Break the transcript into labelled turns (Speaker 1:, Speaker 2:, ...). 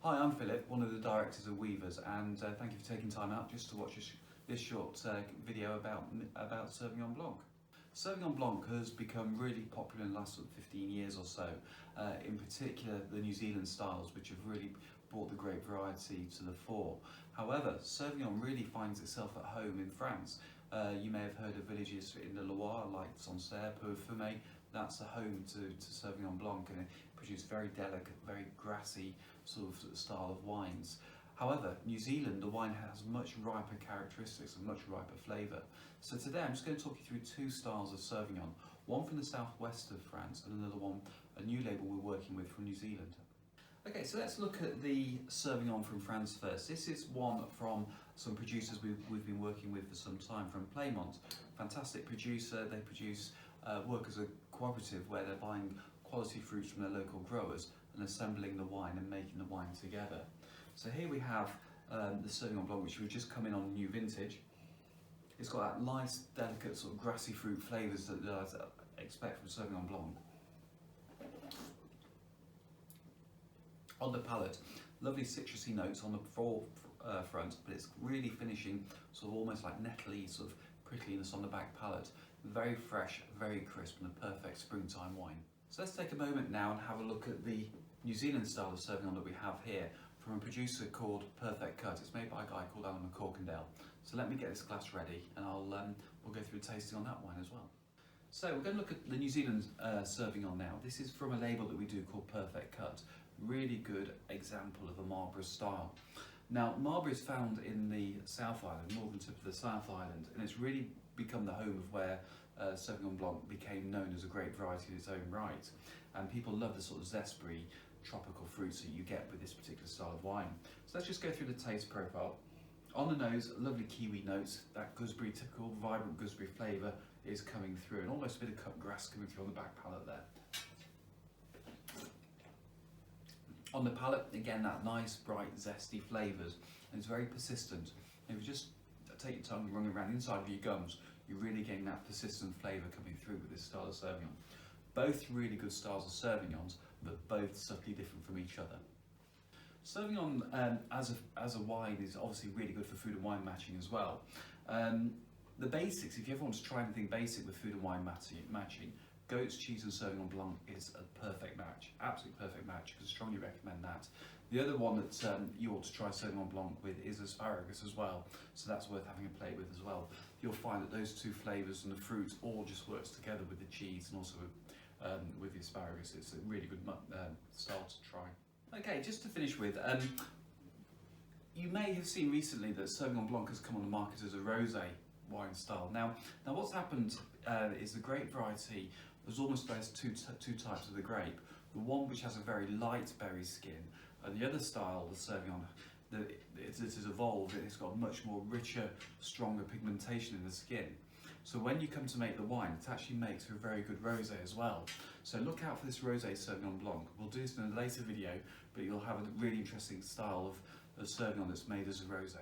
Speaker 1: Hi, I'm Philip, one of the directors of Weavers, and thank you for taking time out just to watch this short video about Sauvignon Blanc. Sauvignon Blanc has become really popular in the last 15 years or so, in particular the New Zealand styles, which have really brought the grape variety to the fore. However, Sauvignon really finds itself at home in France. You may have heard of villages in the Loire like Sancerre, Parfumé. That's a home to Sauvignon Blanc, and it produces very delicate, very grassy sort of style of wines. However, New Zealand, the wine has much riper characteristics and much riper flavour. So today I'm just going to talk you through two styles of Sauvignon, one from the southwest of France and another one, a new label we're working with from New Zealand. Okay, so let's look at the Sauvignon from France first. This is one from some producers we've been working with for some time, from Plaimont. Fantastic producer. They produce work as a cooperative where they're buying quality fruits from their local growers and assembling the wine and making the wine together. So here we have the Sauvignon Blanc, which we've just come in on new vintage. It's got that nice, delicate sort of grassy fruit flavours that I expect from Sauvignon Blanc. On the palate, lovely citrusy notes on the front, but it's really finishing sort of almost like nettley sort of prickliness on the back palate. Very fresh, very crisp, and a perfect springtime wine. So let's take a moment now and have a look at the New Zealand style of Sauvignon that we have here from a producer called Perfect Cut. It's made by a guy called Alan McCorkindale. So let me get this glass ready and we'll go through a tasting on that wine as well. So we're going to look at the New Zealand Sauvignon now. This is from a label that we do called Perfect Cut. Really good example of a Marlborough style. Now, Marlborough is found in the South Island, northern tip of the South Island, and it's really become the home of where Sauvignon Blanc became known as a grape variety in its own right. And people love the sort of zestberry, tropical fruits that you get with this particular style of wine. So let's just go through the taste profile. On the nose, lovely kiwi notes, that gooseberry, typical vibrant gooseberry flavour is coming through, and almost a bit of cut grass coming through on the back palate there. On the palate, again, that nice, bright, zesty flavours, and it's very persistent. If you just take your tongue and run it around the inside of your gums, you're really getting that persistent flavour coming through with this style of Sauvignon. Both really good styles of Sauvignons, but both subtly different from each other. Sauvignon as a wine is obviously really good for food and wine matching as well. The basics, if you ever want to try anything basic with food and wine matching, goat's cheese and Sauvignon Blanc is a perfect match, absolutely perfect match. I can strongly recommend that. The other one that you ought to try Sauvignon Blanc with is asparagus as well, so that's worth having a play with as well. You'll find that those two flavours and the fruit all just works together with the cheese and also with the asparagus. It's a really good style to try. Okay, just to finish with, you may have seen recently that Sauvignon Blanc has come on the market as a rosé wine style. Now what's happened is the grape variety, there's almost two types of the grape. The one which has a very light berry skin, and the other style, the Sauvignon, it has evolved and it's got much more richer, stronger pigmentation in the skin. So when you come to make the wine, it actually makes for a very good rosé as well. So look out for this rosé Sauvignon Blanc. We'll do this in a later video, but you'll have a really interesting style of Sauvignon that's made as a rosé.